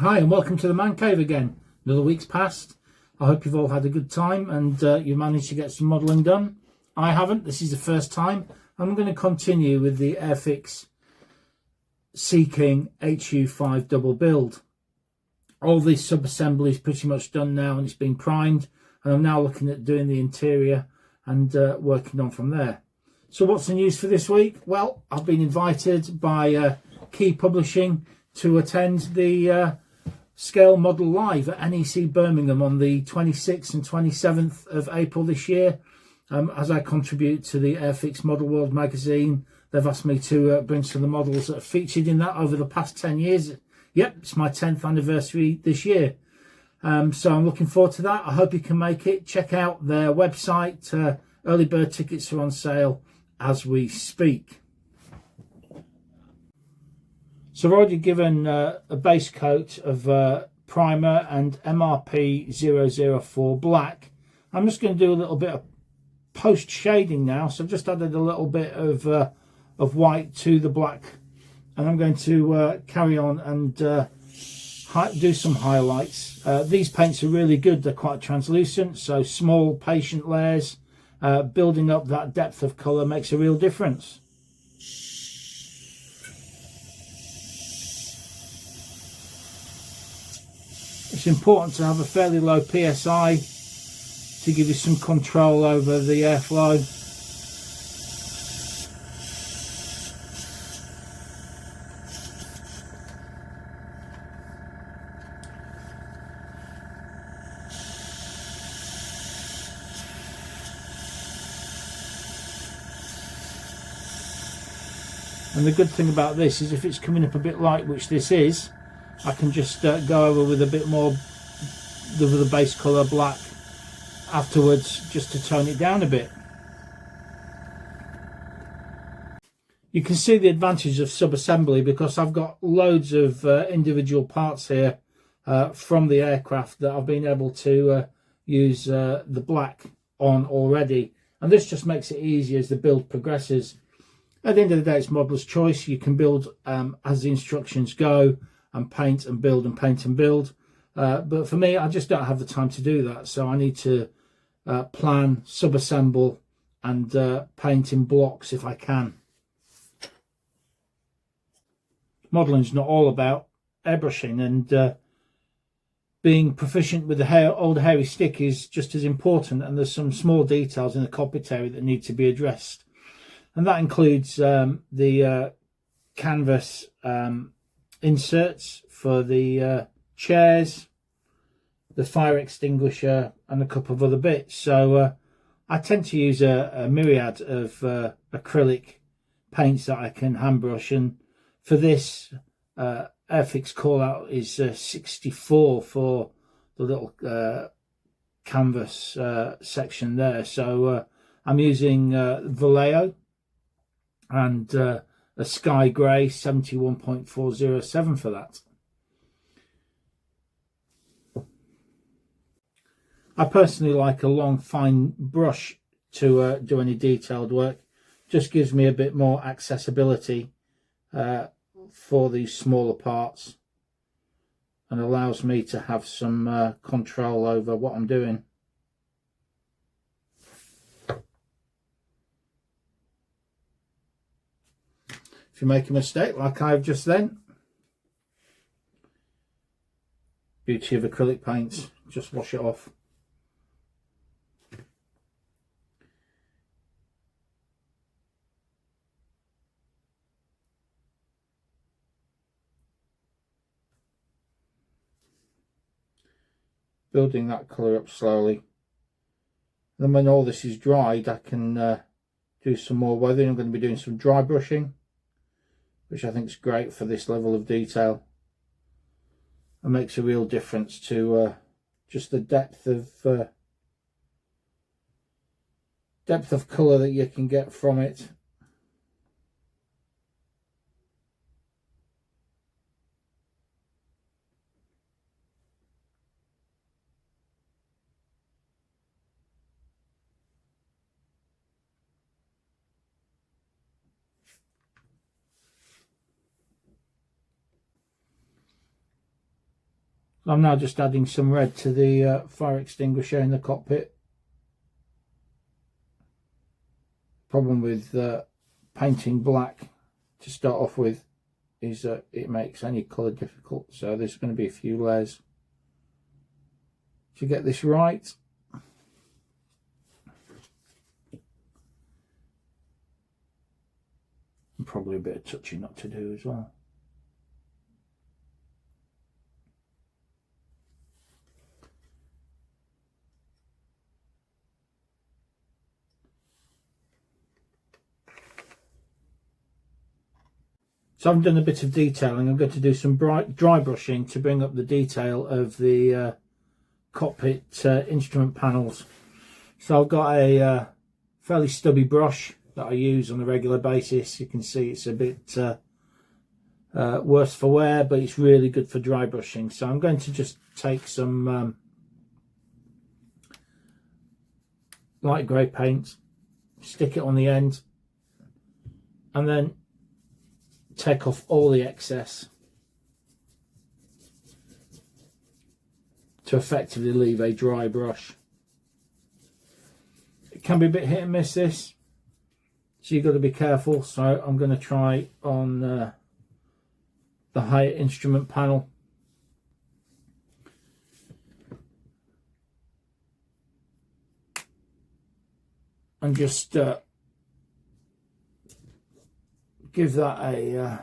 Hi and welcome to the Man Cave again. Another week's passed. I hope you've all had a good time and you managed to get some modelling done. I haven't. This is the first time. I'm going to continue with the Airfix Sea King HU.5 double build. All the sub-assembly is pretty much done now and it's been primed, and I'm now looking at doing the interior and working on from there. So what's the news for this week? Well, I've been invited by Key Publishing to attend the Scale Model Live at NEC Birmingham on the 26th and 27th of April this year. As I contribute to the Airfix Model World magazine, they've asked me to bring some of the models that are featured in that over the past 10 years. Yep, it's my 10th anniversary this year. So I'm looking forward to that. I hope you can make it. Check out their website. Early bird tickets are on sale as we speak. So I've already given a base coat of primer and MRP 004 black. I'm just going to do a little bit of post shading now. So I've just added a little bit of white to the black, and I'm going to carry on and do some highlights. These paints are really good. They're quite translucent, so small patient layers, building up that depth of colour makes a real difference. It's important to have a fairly low PSI to give you some control over the airflow. And the good thing about this is if it's coming up a bit light, which this is, I can just go over with a bit more of the base colour black afterwards, just to tone it down a bit. You can see the advantage of sub-assembly because I've got loads of individual parts here from the aircraft that I've been able to use the black on already, and this just makes it easier as the build progresses. At the end of the day, it's modeller's choice. You can build as the instructions go and paint and build and paint and build. But for me, I just don't have the time to do that. So I need to plan, sub-assemble and paint in blocks if I can. Modeling's not all about airbrushing, and being proficient with the old hairy stick is just as important, and there's some small details in the cockpit area that need to be addressed. And that includes the canvas inserts for the chairs, the fire extinguisher and a couple of other bits. So I tend to use a myriad of acrylic paints that I can hand brush, and for this Airfix call out is 64 for the little canvas section there. So I'm using Vallejo and a Sky Grey 71.407 for that. I personally like a long fine brush to do any detailed work. Just gives me a bit more accessibility for these smaller parts and allows me to have some control over what I'm doing. If you make a mistake like I've just then, beauty of acrylic paints, just wash it off. Building that colour up slowly. Then when all this is dried, I can do some more weathering. I'm going to be doing some dry brushing, which I think is great for this level of detail and makes a real difference to just the depth of colour that you can get from it. I'm now just adding some red to the fire extinguisher in the cockpit. Problem with painting black to start off with is that it makes any colour difficult, so there's going to be a few layers to get this right. And probably a bit of touching up to do as well. So I've done a bit of detailing. I'm going to do some dry brushing to bring up the detail of the cockpit instrument panels. So I've got a fairly stubby brush that I use on a regular basis. You can see it's a bit worse for wear, but it's really good for dry brushing. So I'm going to just take some light grey paint, stick it on the end, and then take off all the excess to effectively leave a dry brush. It can be a bit hit and miss, this, so you've got to be careful. So I'm going to try on the higher instrument panel. And just give that a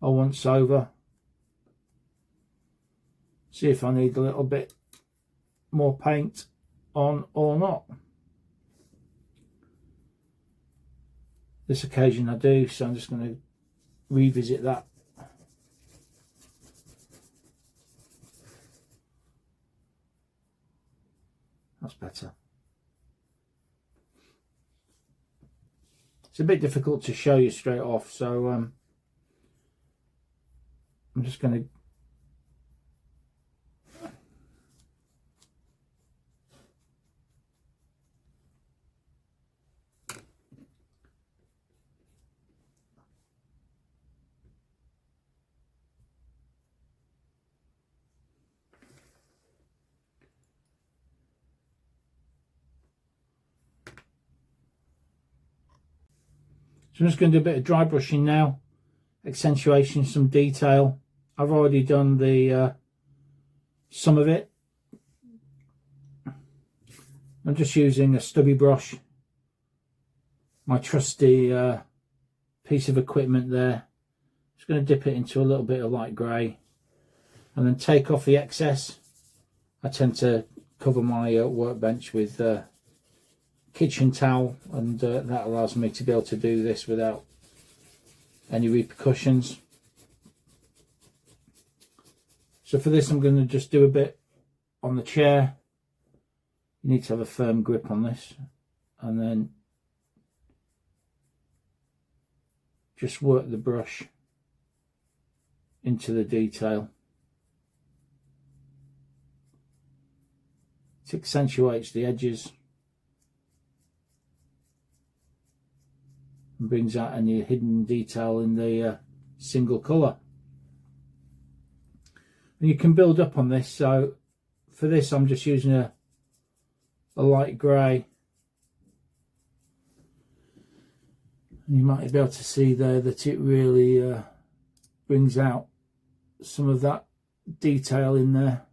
once over. See if I need a little bit more paint on or not. This occasion I do, so I'm just going to revisit that. That's better. It's a bit difficult to show you straight off, so I'm just going to So I'm just going to do a bit of dry brushing now, accentuation, some detail. I've already done the some of it. I'm just using a stubby brush, my trusty piece of equipment there. Just going to dip it into a little bit of light grey and then take off the excess. I tend to cover my workbench with kitchen towel, and that allows me to be able to do this without any repercussions. So for this I'm going to just do a bit on the chair. You need to have a firm grip on this, and then just work the brush into the detail. It accentuates the edges and brings out any hidden detail in the single colour. And you can build up on this. So for this I'm just using a light grey, and you might be able to see there that it really brings out some of that detail in there.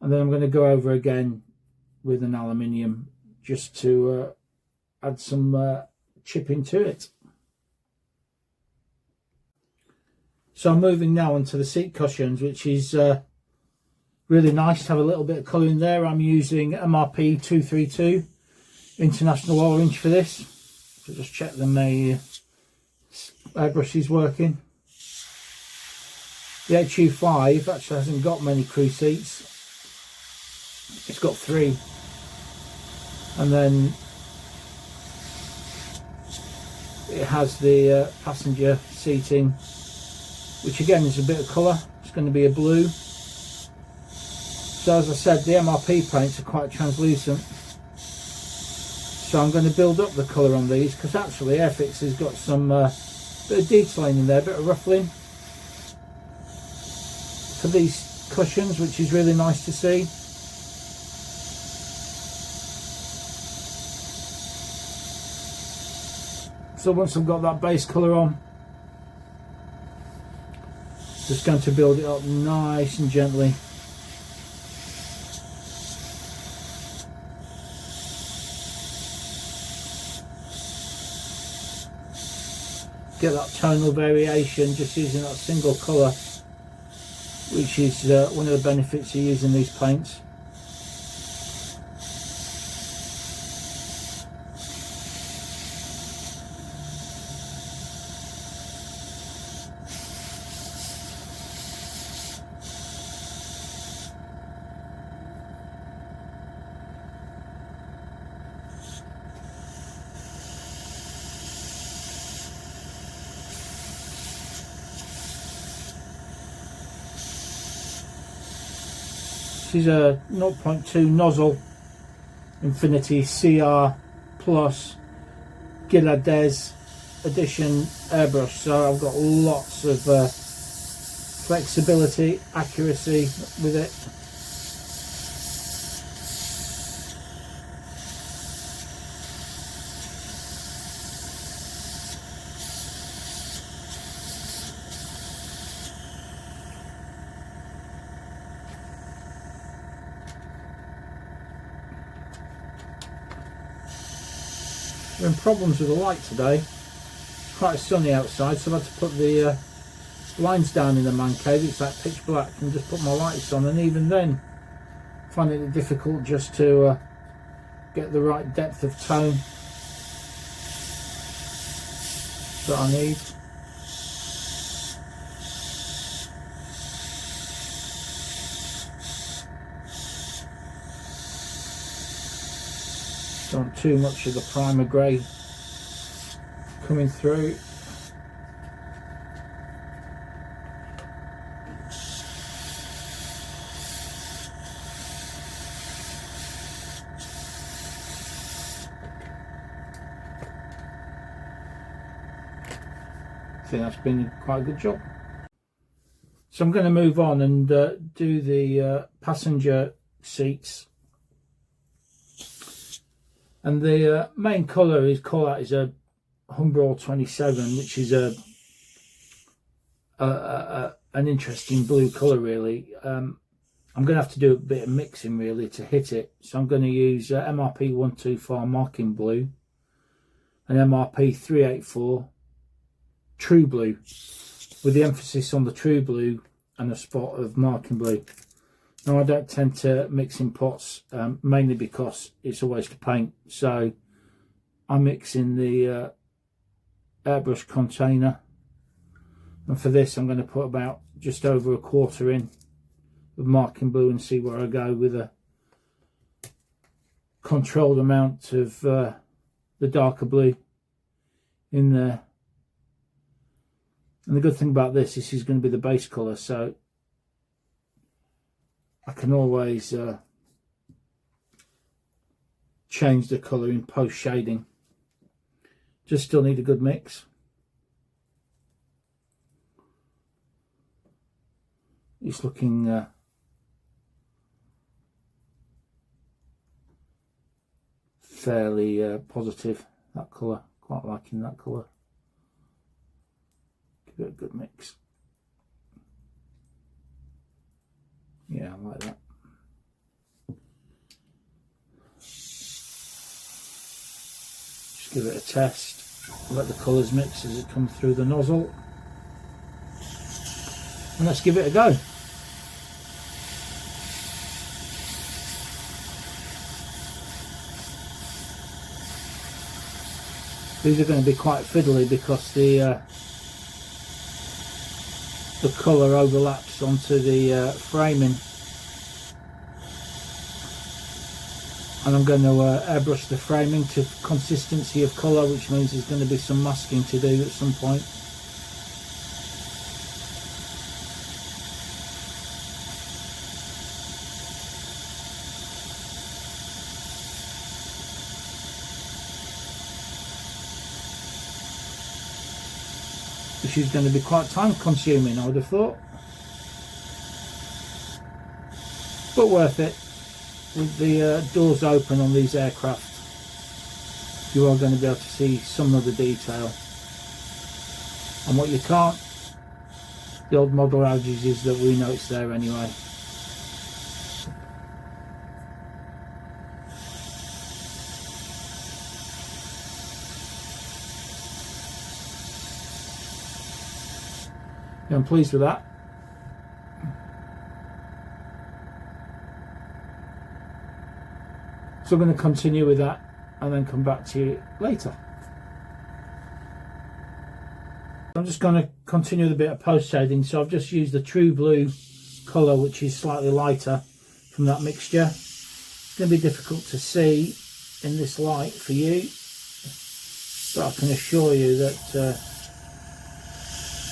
And then I'm going to go over again with an aluminium just to add some chipping to it. So I'm moving now onto the seat cushions, which is really nice to have a little bit of colour in there. I'm using MRP 232 International Orange for this. So just check the airbrush is working. The HU.5 actually hasn't got many crew seats. It's got 3. And then it has the passenger seating, which again is a bit of colour. It's going to be a blue. So as I said, the MRP paints are quite translucent. So I'm going to build up the colour on these, because actually Airfix has got some Bit of detailing in there, a bit of ruffling for these cushions, which is really nice to see. So once I've got that base colour on, just going to build it up nice and gently. Get that tonal variation just using that single colour, which is one of the benefits of using these paints. This is a 0.2 nozzle Infinity CR Plus Gilades edition airbrush, so I've got lots of flexibility, accuracy with it. We're in problems with the light today. It's quite sunny outside, so I've had to put the blinds down in the man cave. It's like pitch black, and just put my lights on, and even then finding it difficult just to get the right depth of tone that I need. Don't want too much of the primer grey coming through. I think that's been quite a good job. So I'm going to move on and do the passenger seats. And the main colour is a Humbrol 27, which is an interesting blue colour really. I'm going to have to do a bit of mixing really to hit it. So I'm going to use MRP 124 Marking Blue and MRP 384 True Blue, with the emphasis on the True Blue and a spot of Marking Blue. Now I don't tend to mix in pots, mainly because it's a waste of paint. So I mix in the airbrush container, and for this I'm going to put about just over a quarter in of Marking Blue and see where I go with a controlled amount of the darker blue in there. And the good thing about this is going to be the base colour, so I can always change the colour in post shading. Just still need a good mix. It's looking fairly positive, that colour. Quite liking that colour. Give it a good mix. Yeah, I like that. Just give it a test. Let the colours mix as it comes through the nozzle. And let's give it a go. These are going to be quite fiddly because the colour overlaps onto the framing, and I'm going to airbrush the framing to consistency of colour, which means there's going to be some masking to do at some point. which is going to be quite time consuming, I would have thought, but worth it. With the doors open on these aircraft, you are going to be able to see some of the detail. And what you can't, the old model edges, is that we know it's there anyway. Yeah, I'm pleased with that. So I'm going to continue with that and then come back to you later. I'm just going to continue the bit of post shading. So I've just used the true blue colour, which is slightly lighter from that mixture. It's going to be difficult to see in this light for you, but I can assure you that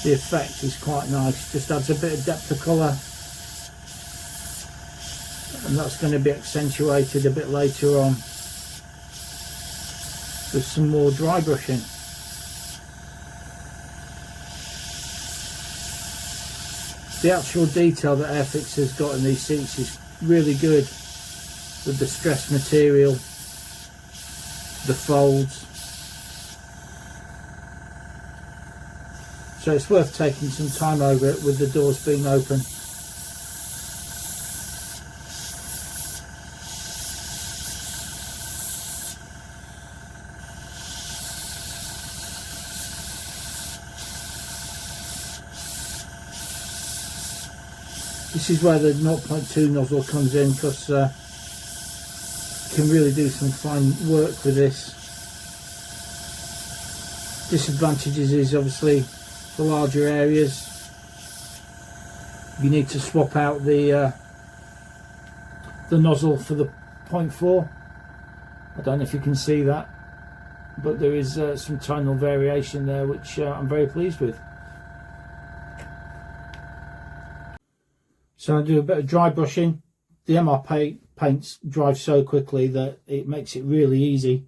the effect is quite nice. Just adds a bit of depth of colour, and that's going to be accentuated a bit later on with some more dry brushing. The actual detail that Airfix has got in these seats is really good, with the stressed material, the folds. So it's worth taking some time over it with the doors being open. This is where the 0.2 nozzle comes in, because you can really do some fine work with this. Disadvantages is obviously for larger areas you need to swap out the nozzle for the 0.4. I don't know if you can see that, but there is some tonal variation there, which I'm very pleased with. So I do a bit of dry brushing. The MR paints dry so quickly that it makes it really easy.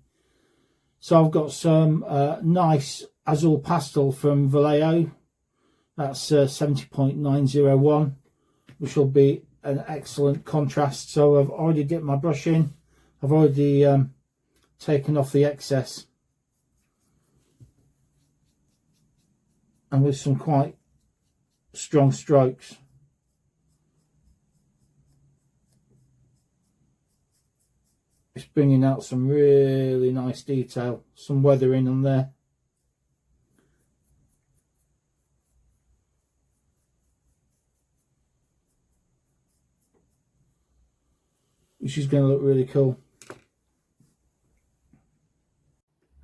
So I've got some nice Azul Pastel from Vallejo. That's 70.901, which will be an excellent contrast. So I've already dipped my brush in. I've already taken off the excess. And with some quite strong strokes. It's bringing out some really nice detail, some weathering on there. Which is going to look really cool.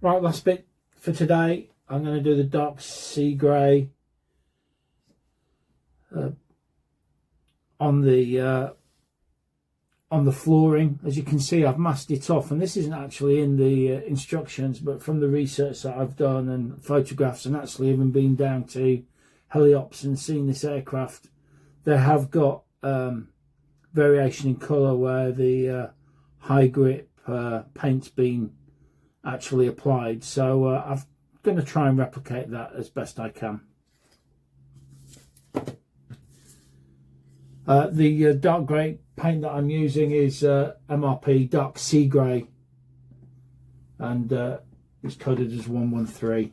Right, last bit for today. I'm going to do the dark sea grey on the flooring. As you can see, I've masked it off, and this isn't actually in the instructions, but from the research that I've done and photographs, and actually even been down to Heliops and seen this aircraft, they have got variation in colour where the high grip paint's been actually applied. So I'm going to try and replicate that as best I can. The dark grey paint that I'm using is MRP Dark Sea Grey, and it's coded as 113.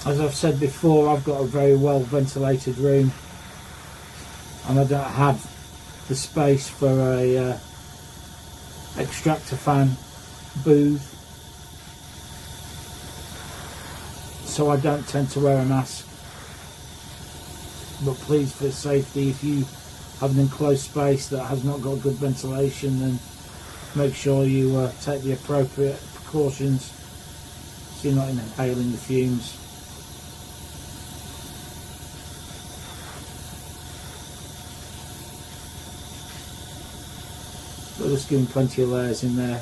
As I've said before, I've got a very well ventilated room, and I don't have the space for a extractor fan booth, so I don't tend to wear a mask. But please, for safety, if you have an enclosed space that has not got good ventilation, then make sure you take the appropriate precautions so you're not inhaling the fumes. But just giving plenty of layers in there.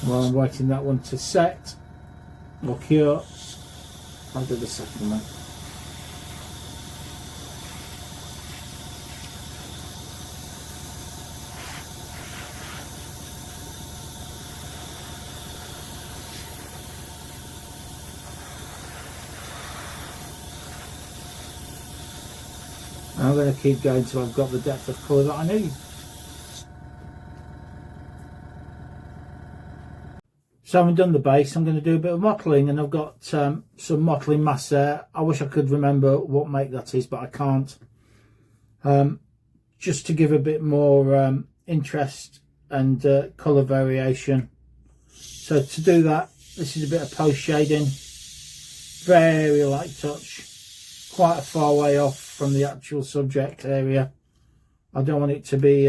While I'm waiting that one to set or cure, I'll do the second one. I'm going to keep going until I've got the depth of colour that I need. So having done the base, I'm going to do a bit of mottling, and I've got some mottling mass there. I wish I could remember what make that is, but I can't. Just to give a bit more interest and colour variation. So to do that, this is a bit of post shading, very light touch, quite a far way off from the actual subject area. I don't want it to be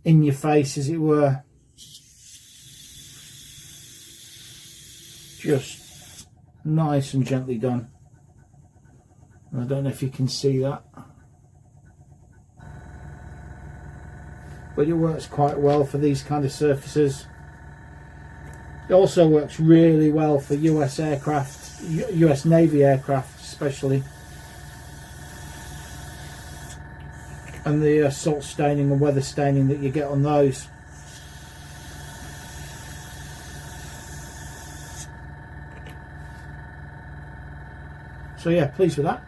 in your face, as it were. Just nice and gently done. I don't know if you can see that, but it works quite well for these kind of surfaces. It also works really well for US aircraft, US Navy aircraft especially, and the salt staining and weather staining that you get on those. So yeah, pleased with that.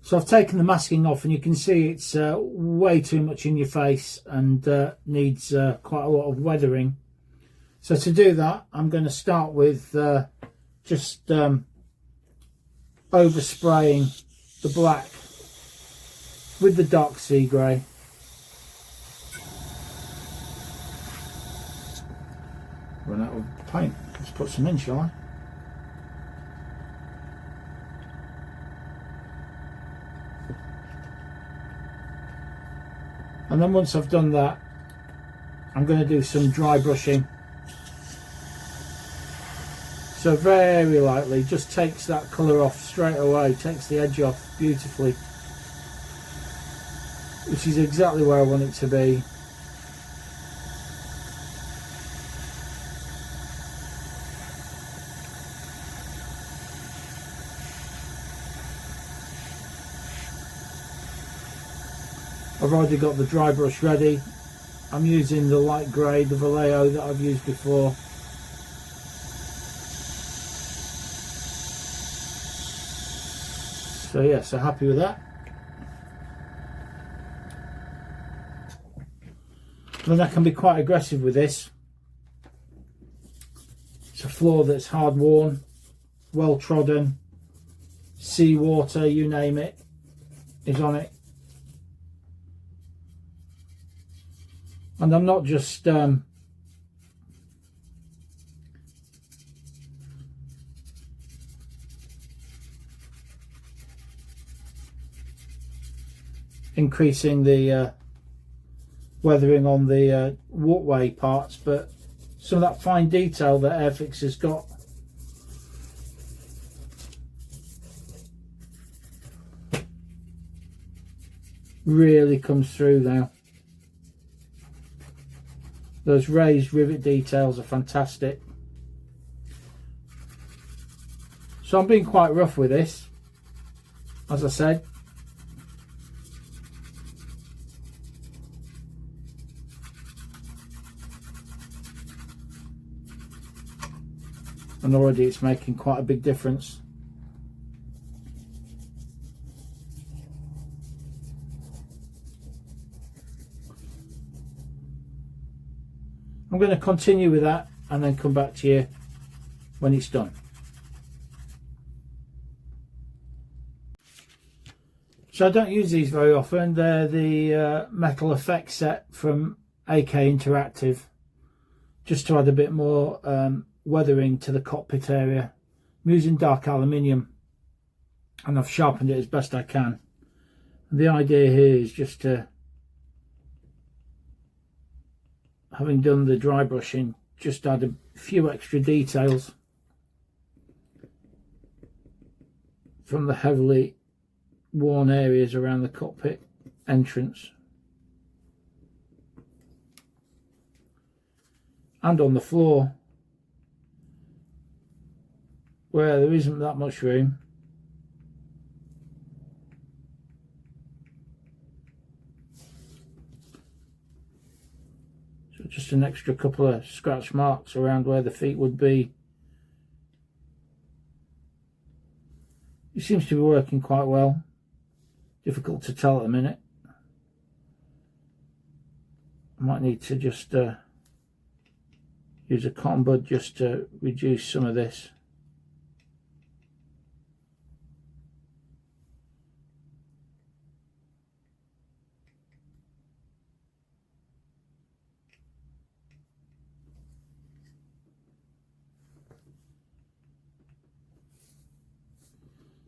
So I've taken the masking off, and you can see it's way too much in your face and needs quite a lot of weathering. So to do that, I'm going to start with just overspraying the black with the dark sea grey. Run out of paint. Let's put some in, shall I? And then once I've done that, I'm going to do some dry brushing. So very lightly, just takes that colour off straight away, takes the edge off beautifully, which is exactly where I want it to be. I've already got the dry brush ready. I'm using the light grey, the Vallejo that I've used before. So yeah, so happy with that. Then I can be quite aggressive with this. It's a floor that's hard worn, well trodden, sea water, you name it, is on it. And I'm not just increasing the weathering on the walkway parts, but some of that fine detail that Airfix has got. Really comes through now. Those raised rivet details are fantastic. So I'm being quite rough with this, as I said. And already it's making quite a big difference. I'm going to continue with that and then come back to you when it's done. So I don't use these very often. They're the metal effects set from AK Interactive, just to add a bit more weathering to the cockpit area. I'm using dark aluminium, and I've sharpened it as best I can. And the idea here is just to, having done the dry brushing, just add a few extra details from the heavily worn areas around the cockpit entrance and on the floor where there isn't that much room. So just an extra couple of scratch marks around where the feet would be. It seems to be working quite well. Difficult to tell at the minute. I might need to just use a cotton bud just to reduce some of this.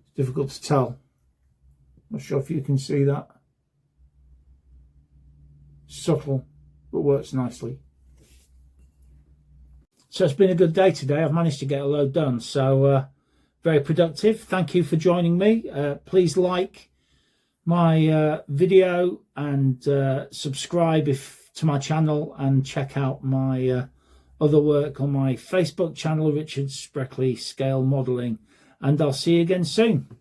It's difficult to tell. Not sure if you can see that. Subtle, but works nicely. So it's been a good day today. I've managed to get a load done, so very productive. Thank you for joining me. Please like my video and subscribe to my channel, and check out my other work on my Facebook channel, Richard Spreckley Scale Modelling, and I'll see you again soon.